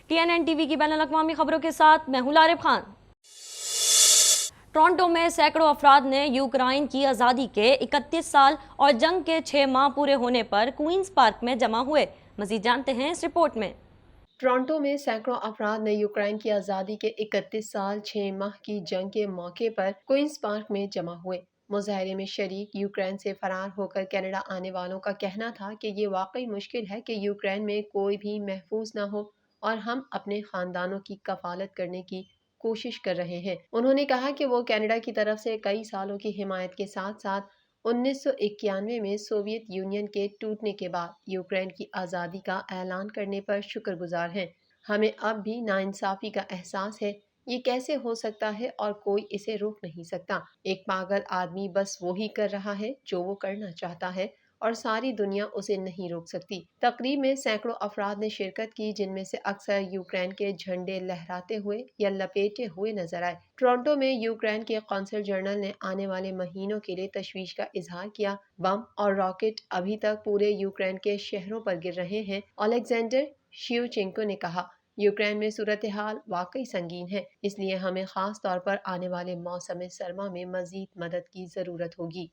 TNN TV की बैनुल अक़वामी खबरों के साथ मैं हूं लारिब खान। टोरंटो में सैकड़ों अफराद ने यूक्रेन की आज़ादी के 31 साल और जंग के 6 माह पूरे होने पर क्वींस पार्क में जमा हुए। मजीद जानते हैं इस रिपोर्ट में। टोरंटो में सैकड़ों अफराद ने यूक्रेन की आज़ादी के 31 साल 6 माह की जंग के मौके पर क्वींस पार्क में जमा हुए। मुजाहरे में शरीक यूक्रेन से फरार होकर कनाडा आने वालों का कहना था कि ये वाकई मुश्किल है कि यूक्रेन में कोई भी महफूज ना हो और हम अपने खानदानों की कफालत करने की कोशिश कर रहे हैं। उन्होंने कहा कि वो कनाडा की तरफ से कई सालों की हिमायत के साथ साथ 1991 में सोवियत यूनियन के टूटने के बाद यूक्रेन की आज़ादी का ऐलान करने पर शुक्रगुजार हैं। हमें अब भी नाइंसाफ़ी का एहसास है। ये कैसे हो सकता है और कोई इसे रोक नहीं सकता। एक पागल आदमी बस वही कर रहा है जो वो करना चाहता है और सारी दुनिया उसे नहीं रोक सकती। तकरीब में सैकड़ों अफराद ने शिरकत की, जिनमें से अक्सर यूक्रेन के झंडे लहराते हुए या लपेटे हुए नजर आए। टोरंटो में यूक्रेन के कौंसल जनरल ने आने वाले महीनों के लिए तशवीश का इजहार किया। बम और रॉकेट अभी तक पूरे यूक्रेन के शहरों पर गिर रहे हैं। ओलेक्जेंडर शिवचेंको ने कहा, यूक्रेन में सूरत हाल वाकई संगीन है, इसलिए हमें खास तौर पर आने वाले मौसम सरमा में मजीद मदद की जरूरत होगी।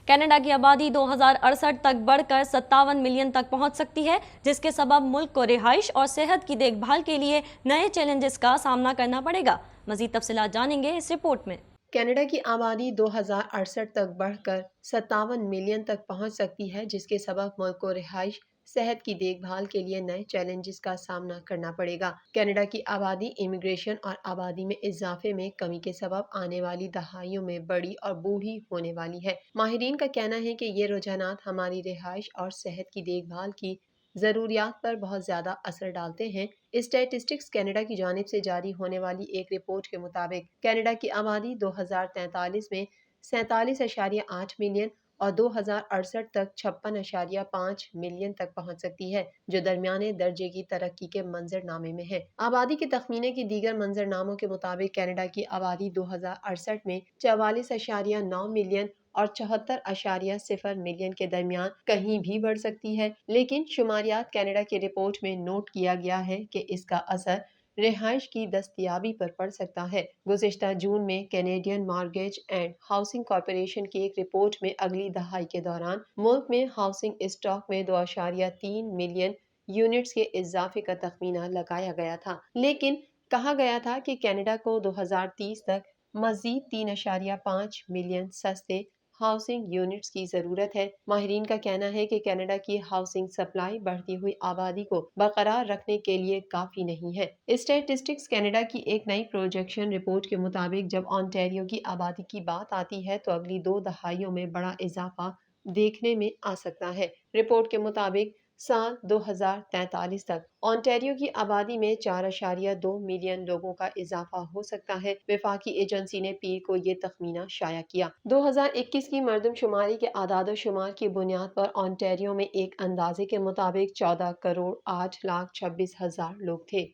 कनाडा की आबादी 2068 तक बढ़कर 57 मिलियन तक पहुंच सकती है, जिसके सबब मुल्क को रिहाइश और सेहत की देखभाल के लिए नए चैलेंजेस का सामना करना पड़ेगा। मजीद तफसीलात जानेंगे इस रिपोर्ट में। कनाडा की आबादी 2068 तक बढ़कर 57 मिलियन तक पहुंच सकती है, जिसके सबब मुल्क को रिहाइश, सेहत की देखभाल के लिए नए चैलेंजेस का सामना करना पड़ेगा। कनाडा की आबादी, इमिग्रेशन और आबादी में इजाफे में कमी के सबब आने वाली दहाइयों में बड़ी और बूढ़ी होने वाली है। माहिरीन का कहना है कि ये रुझानात हमारी रिहाइश और सेहत की देखभाल की ज़रूरियात पर बहुत ज़्यादा असर डालते हैं। स्टैटिस्टिक्स कनाडा की जानिब से जारी होने वाली एक रिपोर्ट के मुताबिक कनाडा की आबादी 2043 में 47.8 मिलियन और 2068 तक 56.5 मिलियन तक पहुंच सकती है, जो दरमियाने दर्जे की तरक्की के मंजरनामे में है। आबादी के तखमीने की दीगर मंजरनामों के मुताबिक कनाडा की आबादी 2068 में 44.9 मिलियन और 74.0 मिलियन के दरमियान कहीं भी बढ़ सकती है, लेकिन शुमारियात कनाडा की रिपोर्ट में नोट किया गया है कि इसका असर रिहाइश की दस्तयाबी पर पड़ सकता है। गुज़िश्ता जून में Canadian mortgage and housing corporation की एक रिपोर्ट में अगली दहाई के दौरान मुल्क में हाउसिंग स्टॉक में 2.3 मिलियन यूनिट्स के इजाफे का तखमीना लगाया गया था, लेकिन कहा गया था कि कनाडा को 2030 तक मजीद 3.5 मिलियन सस्ते हाउसिंग यूनिट्स की जरूरत है। माहिरीन का कहना है कि कनाडा की हाउसिंग सप्लाई बढ़ती हुई आबादी को बरकरार रखने के लिए काफी नहीं है। स्टैटिस्टिक्स कनाडा की एक नई प्रोजेक्शन रिपोर्ट के मुताबिक जब ओंटारियो की आबादी की बात आती है तो अगली 2 दहाइयों में बड़ा इजाफा देखने में आ सकता है। रिपोर्ट के मुताबिक साल 2043 तक ओंटारियो की आबादी में 4.2 मिलियन लोगों का इजाफा हो सकता है। वफाकी एजेंसी ने पीर को ये तखमीना शाया किया। 2021 की मरदमशुमारी के आदाद शुमार की बुनियाद पर ओंटारियो में एक अंदाजे के मुताबिक 14 करोड़ 8 लाख 26 हजार लोग थे।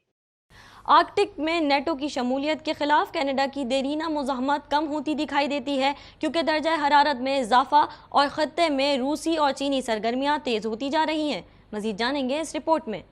आर्कटिक में नेटो की शमूलियत के खिलाफ कनाडा की देरीना मुज़ाहमत कम होती दिखाई देती है, क्योंकि दर्जा हरारत में इजाफा और खत्ते में रूसी और चीनी सरगर्मियाँ तेज़ होती जा रही हैं। मजीद जानेंगे इस रिपोर्ट में।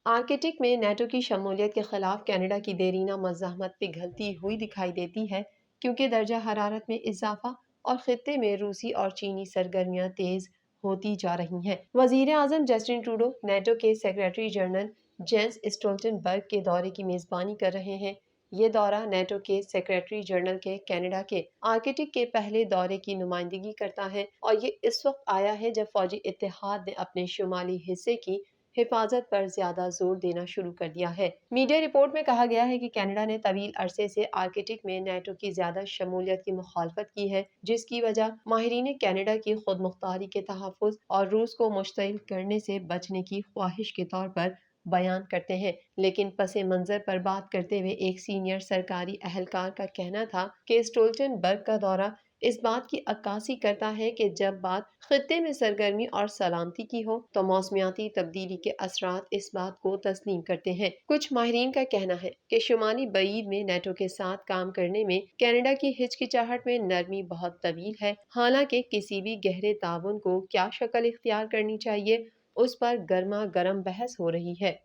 आर्कटिक में नेटो की शमूलियत के खिलाफ कनाडा की देरीना मुज़ाहमत पिघलती हुई दिखाई देती है, क्योंकि दर्जा हरारत में इजाफा और खत्ते में रूसी और चीनी सरगर्मियाँ तेज होती जा रही हैं। वजीर आजम जस्टिन ट्रूडो नेटो के सेक्रेटरी जनरल जेंस स्टोल्टनबर्ग के दौरे की मेजबानी कर रहे हैं। ये दौरा नेटो के सेक्रेटरी जनरल के कनाडा के आर्कटिक के पहले दौरे की नुमाइंदगी करता है और ये इस वक्त आया है जब फौजी इत्तेहाद ने अपने शुमाली हिस्से की हिफाजत पर ज्यादा जोर देना शुरू कर दिया है। मीडिया रिपोर्ट में कहा गया है कि कनाडा ने तवील अरसे से आर्कटिक में नेटो की ज्यादा शमूलियत की मुखालफत की है, जिसकी वजह माहिरीन कनाडा की खुद मुख्तारी के तहफ़्फ़ुज़ और रूस को मुश्तिल करने से बचने की ख्वाहिश के तौर पर बयान करते हैं। लेकिन पसे मंजर पर बात करते हुए एक सीनियर सरकारी अहलकार का कहना था कि स्टोल्टनबर्ग का दौरा इस बात की अक्कासी करता है कि जब बात खित्ते में सरगर्मी और सलामती की हो तो मौसमियाती तब्दीली के असरात इस बात को तस्लीम करते हैं। कुछ माहिरीन का कहना है कि शुमाली बईद में नेटो के साथ काम करने में कनाडा की हिचकिचाहट में नरमी बहुत तवील है। हालांकि किसी भी गहरे ताउन को क्या शक्ल इख्तियार करनी चाहिए, उस पर गर्मा गर्म बहस हो रही है।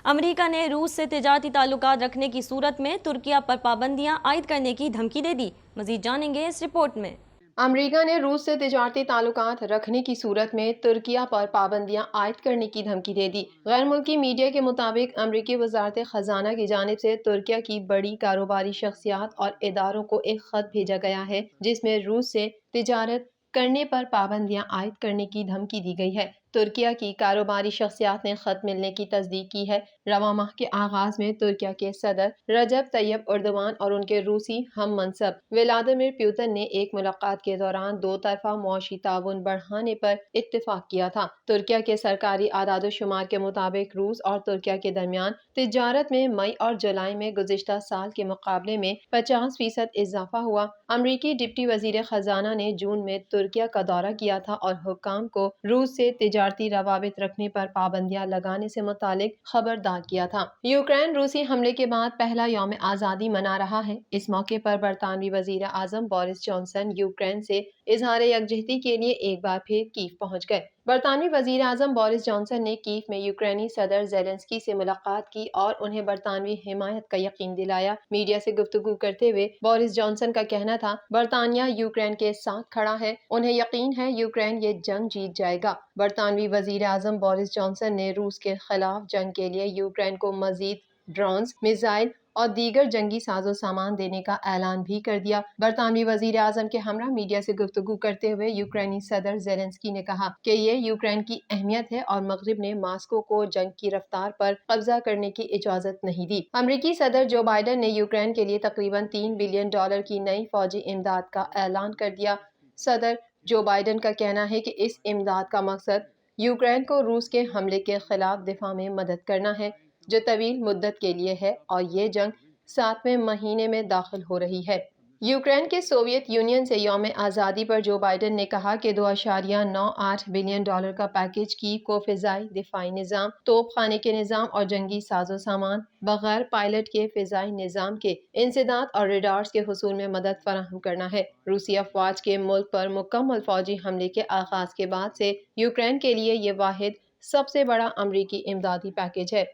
امریکہ نے روس سے تجارتی تعلقات رکھنے کی صورت میں ترکیہ پر پابندیاں عائد کرنے کی دھمکی دے دی۔ مزید جانیں گے اس رپورٹ میں۔ امریکہ نے روس سے تجارتی تعلقات رکھنے کی صورت میں ترکیہ پر پابندیاں عائد کرنے کی دھمکی دے دی۔ غیر ملکی میڈیا کے مطابق امریکی وزارت خزانہ کی جانب سے ترکیہ کی بڑی کاروباری شخصیات اور اداروں کو ایک خط بھیجا گیا ہے جس میں روس سے تجارت کرنے پر پابندیاں عائد کرنے کی دھمکی دی گئی ہے۔ ترکیہ کی کاروباری شخصیات نے خط ملنے کی تصدیق کی ہے۔ رواں ماہ کے آغاز میں ترکیہ کے صدر رجب طیب اردوان اور ان کے روسی ہم منصب ولادیمیر پوتن نے ایک ملاقات کے دوران دو طرفہ معاشی تعاون بڑھانے پر اتفاق کیا تھا۔ ترکیہ کے سرکاری اعداد و شمار کے مطابق روس اور ترکیہ کے درمیان تجارت میں مئی اور جولائی میں گزشتہ سال کے مقابلے میں 50% اضافہ ہوا۔ امریکی ڈپٹی وزیر خزانہ نے جون میں ترکیہ کا دورہ کیا تھا اور حکام کو روس سے تجارتی روابط رکھنے پر پابندیاں لگانے سے متعلق خبردار کیا تھا۔ یوکرین روسی حملے کے بعد پہلا یوم آزادی منا رہا ہے۔ اس موقع پر برطانوی وزیر اعظم بورس جانسن یوکرین سے اظہار یکجہتی کے لیے ایک بار پھر کیف پہنچ گئے۔ برطانوی وزیر اعظم بورس جانسن نے کیف میں یوکرینی صدر زیلنسکی سے ملاقات کی اور انہیں برطانوی حمایت کا یقین دلایا۔ میڈیا سے گفتگو کرتے ہوئے بورس جانسن کا کہنا تھا، برطانیہ یوکرین کے ساتھ کھڑا ہے، انہیں یقین ہے یوکرین یہ جنگ جیت جائے گا۔ برطانوی وزیر اعظم بورس جانسن نے روس کے خلاف جنگ کے لیے یوکرین کو مزید ڈرونز، میزائل اور دیگر جنگی ساز و سامان دینے کا اعلان بھی کر دیا۔ برطانوی وزیر اعظم کے ہمراہ میڈیا سے گفتگو کرتے ہوئے یوکرینی صدر زیلنسکی نے کہا کہ یہ یوکرین کی اہمیت ہے اور مغرب نے ماسکو کو جنگ کی رفتار پر قبضہ کرنے کی اجازت نہیں دی۔ امریکی صدر جو بائیڈن نے یوکرین کے لیے تقریباً $3 بلین کی نئی فوجی امداد کا اعلان کر دیا۔ صدر جو بائیڈن کا کہنا ہے کہ اس امداد کا مقصد یوکرین کو روس کے حملے کے خلاف دفاع میں مدد کرنا ہے، جو طویل مدت کے لیے ہے اور یہ جنگ 7ویں مہینے میں داخل ہو رہی ہے۔ یوکرین کے سوویت یونین سے یوم آزادی پر جو بائیڈن نے کہا کہ $2.98 بلین کا پیکیج کیف کو فضائی دفاعی نظام، توپ خانے کے نظام اور جنگی ساز و سامان، بغیر پائلٹ کے فضائی نظام کے انسداد اور ریڈارز کے حصول میں مدد فراہم کرنا ہے۔ روسی افواج کے ملک پر مکمل فوجی حملے کے آغاز کے بعد سے یوکرین کے لیے یہ واحد سب سے بڑا امریکی امدادی پیکیج ہے۔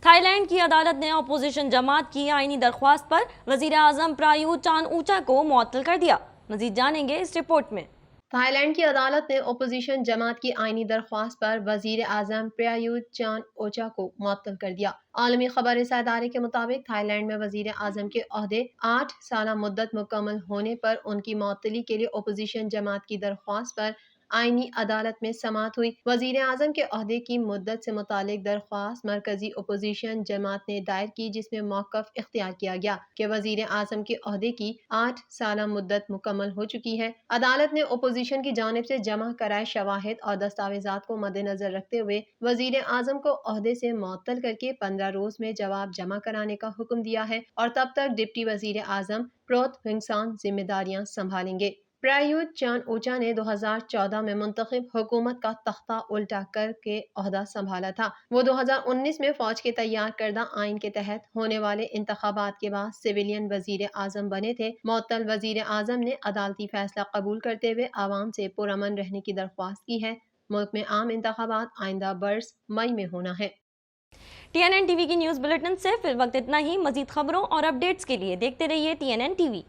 تھائی لینڈ کی عدالت نے اپوزیشن جماعت کی آئینی درخواست پر وزیر اعظم پرایوت چان اوچا کو معطل کر دیا۔ مزید جانیں گے اس رپورٹ میں۔ تھائی لینڈ کی عدالت نے اپوزیشن جماعت کی آئینی درخواست پر وزیر اعظم پرایوت چان اوچا کو معطل کر دیا۔ عالمی خبر رساں ادارے کے مطابق تھائی لینڈ میں وزیر اعظم کے عہدے 8 سالہ مدت مکمل ہونے پر ان کی معطلی کے لیے اپوزیشن جماعت کی درخواست پر آئینی عدالت میں سماعت ہوئی۔ وزیر اعظم کے عہدے کی مدت سے متعلق درخواست مرکزی اپوزیشن جماعت نے دائر کی، جس میں موقف اختیار کیا گیا کہ وزیر اعظم کے عہدے کی 8 سالہ مدت مکمل ہو چکی ہے۔ عدالت نے اپوزیشن کی جانب سے جمع کرائے شواہد اور دستاویزات کو مد نظر رکھتے ہوئے وزیر اعظم کو عہدے سے معطل کر کے 15 روز میں جواب جمع کرانے کا حکم دیا ہے اور تب تک ڈپٹی وزیر اعظم پروت ہنگسان ذمہ داریاں سنبھالیں گے۔ پرایوت چان اوچا نے 2014 میں منتخب حکومت کا تختہ الٹا کر کے عہدہ سنبھالا تھا۔ وہ 2019 میں فوج کے تیار کردہ آئین کے تحت ہونے والے انتخابات کے بعد سویلین وزیر اعظم بنے تھے۔ معطل وزیر اعظم نے عدالتی فیصلہ قبول کرتے ہوئے عوام سے پرامن رہنے کی درخواست کی ہے۔ ملک میں عام انتخابات آئندہ برس مئی میں ہونا ہے۔ TNN TV کی نیوز بلیٹن سے فی الوقت اتنا ہی۔ مزید خبروں اور اپڈیٹس کے لیے دیکھتے رہیے TNN TV۔